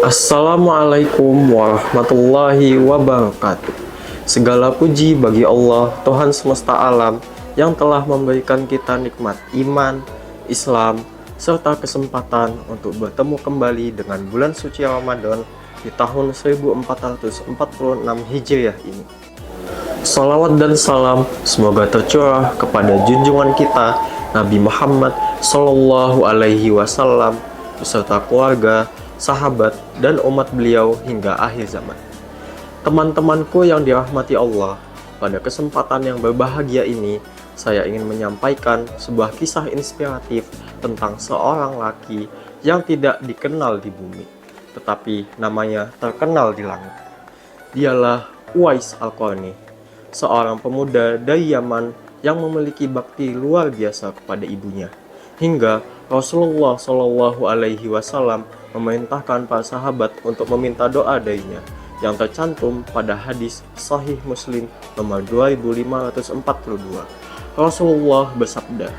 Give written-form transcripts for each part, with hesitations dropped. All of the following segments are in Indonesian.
Assalamualaikum warahmatullahi wabarakatuh. Segala puji bagi Allah, Tuhan semesta alam, yang telah memberikan kita nikmat iman, Islam, serta kesempatan untuk bertemu kembali dengan bulan suci Ramadan di tahun 1446 Hijriah ini. Salawat dan salam semoga tercurah kepada junjungan kita Nabi Muhammad Sallallahu Alaihi Wasallam beserta keluarga, sahabat, dan umat beliau hingga akhir zaman. Teman-temanku yang dirahmati Allah, pada kesempatan yang berbahagia ini, saya ingin menyampaikan sebuah kisah inspiratif tentang seorang laki yang tidak dikenal di bumi, tetapi namanya terkenal di langit. Dialah Uwais Al-Qarni, seorang pemuda dari Yaman yang memiliki bakti luar biasa kepada ibunya, hingga Rasulullah Shallallahu Alaihi Wasallam memerintahkan para sahabat untuk meminta doa darinya, yang tercantum pada hadis Sahih Muslim nomor 2542. Rasulullah bersabda,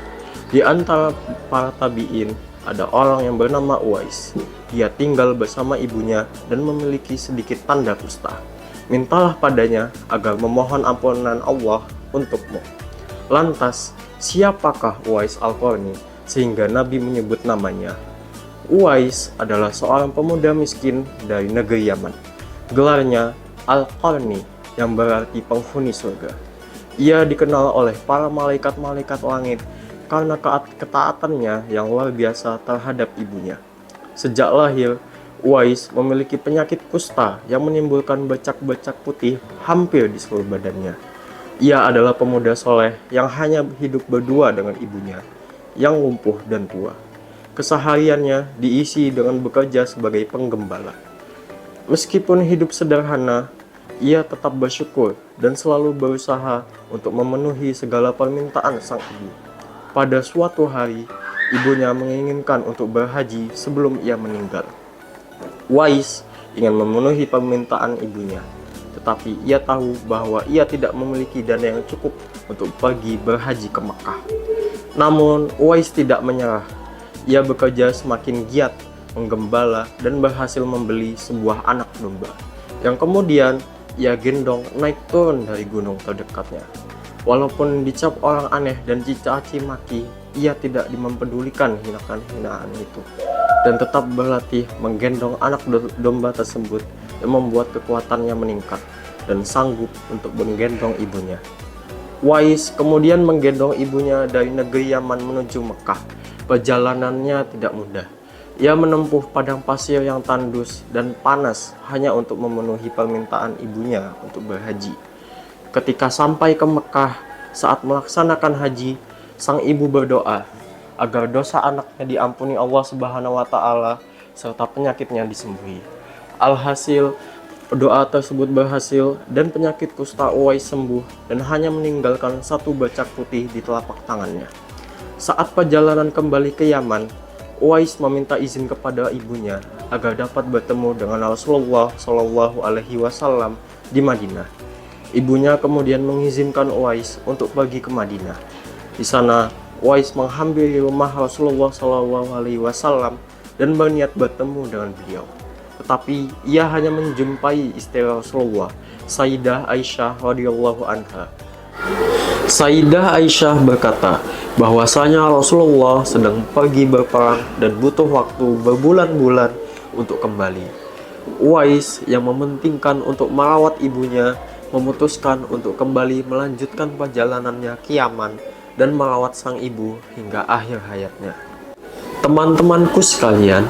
di antara para tabi'in ada orang yang bernama Uwais. Dia tinggal bersama ibunya dan memiliki sedikit tanda kusta. Mintalah padanya agar memohon ampunan Allah untukmu. Lantas, siapakah Uwais Al-Qarni sehingga Nabi menyebut namanya? Uwais adalah seorang pemuda miskin dari negeri Yaman. Gelarnya Al-Qarni, yang berarti penghuni surga. Ia dikenal oleh para malaikat-malaikat langit karena ketaatannya yang luar biasa terhadap ibunya. Sejak lahir, Uwais memiliki penyakit kusta yang menimbulkan bercak-bercak putih hampir di seluruh badannya. Ia adalah pemuda soleh yang hanya hidup berdua dengan ibunya, yang lumpuh dan tua. Kesehariannya diisi dengan bekerja sebagai penggembala. Meskipun hidup sederhana, ia tetap bersyukur dan selalu berusaha untuk memenuhi segala permintaan sang ibu. Pada suatu hari, ibunya menginginkan untuk berhaji sebelum ia meninggal. Uwais ingin memenuhi permintaan ibunya, tetapi ia tahu bahwa ia tidak memiliki dana yang cukup untuk pergi berhaji ke Makkah. Namun, Uwais tidak menyerah. Ia bekerja semakin giat menggembala dan berhasil membeli sebuah anak domba, yang kemudian ia gendong naik turun dari gunung terdekatnya. Walaupun dicap orang aneh dan dicaci maki, ia tidak mempedulikan hinaan itu, dan tetap berlatih menggendong anak domba tersebut yang membuat kekuatannya meningkat dan sanggup untuk menggendong ibunya. Uwais kemudian menggendong ibunya dari negeri Yaman menuju Mekah. Perjalanannya tidak mudah. Ia menempuh padang pasir yang tandus dan panas hanya untuk memenuhi permintaan ibunya untuk berhaji. Ketika sampai ke Mekah, saat melaksanakan haji, sang ibu berdoa agar dosa anaknya diampuni Allah Subhanahu wa Ta'ala serta penyakitnya disembuhi. Alhasil, doa tersebut berhasil dan penyakit kusta Uwais sembuh dan hanya meninggalkan satu bercak putih di telapak tangannya. Saat perjalanan kembali ke Yaman, Uwais meminta izin kepada ibunya agar dapat bertemu dengan Rasulullah Shallallahu Alaihi Wasallam di Madinah. Ibunya kemudian mengizinkan Uwais untuk pergi ke Madinah. Di sana, Uwais menghampiri rumah Rasulullah Shallallahu Alaihi Wasallam dan berniat bertemu dengan beliau. Tetapi ia hanya menjumpai istri Rasulullah, Sayyidah Aisyah radhiyallahu anha. Sayyidah Aisyah berkata bahwasanya Rasulullah sedang pergi berperang dan butuh waktu berbulan-bulan untuk kembali. Uwais yang mementingkan untuk merawat ibunya memutuskan untuk kembali melanjutkan perjalanannya ke Yaman dan merawat sang ibu hingga akhir hayatnya. Teman-temanku sekalian,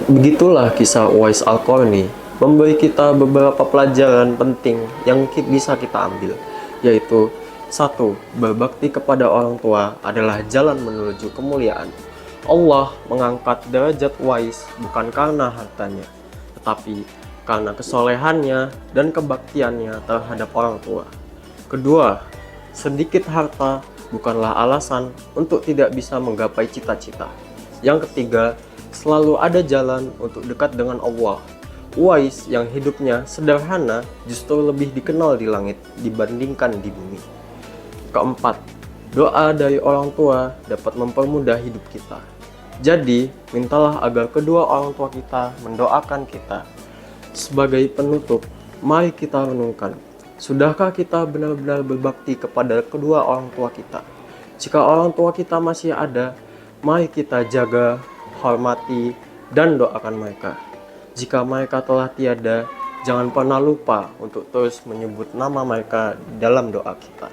begitulah kisah Uwais Al-Qarni memberi kita beberapa pelajaran penting yang bisa kita ambil, yaitu 1. Berbakti kepada orang tua adalah jalan menuju kemuliaan. Allah mengangkat derajat Uwais bukan karena hartanya, tetapi karena kesolehannya dan kebaktiannya terhadap orang tua. Kedua, sedikit harta bukanlah alasan untuk tidak bisa menggapai cita-cita. Yang ketiga, selalu ada jalan untuk dekat dengan Allah. Uwais yang hidupnya sederhana justru lebih dikenal di langit dibandingkan di bumi. Keempat, Doa dari orang tua dapat mempermudah hidup kita. Jadi, mintalah agar kedua orang tua kita mendoakan kita. Sebagai penutup, mari kita renungkan. Sudahkah kita benar-benar berbakti kepada kedua orang tua kita? Jika orang tua kita masih ada, mari kita jaga, hormati, dan doakan mereka. Jika mereka telah tiada, jangan pernah lupa untuk terus menyebut nama mereka dalam doa kita.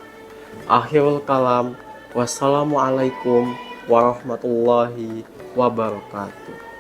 Akhirul kalam, wassalamualaikum warahmatullahi wabarakatuh.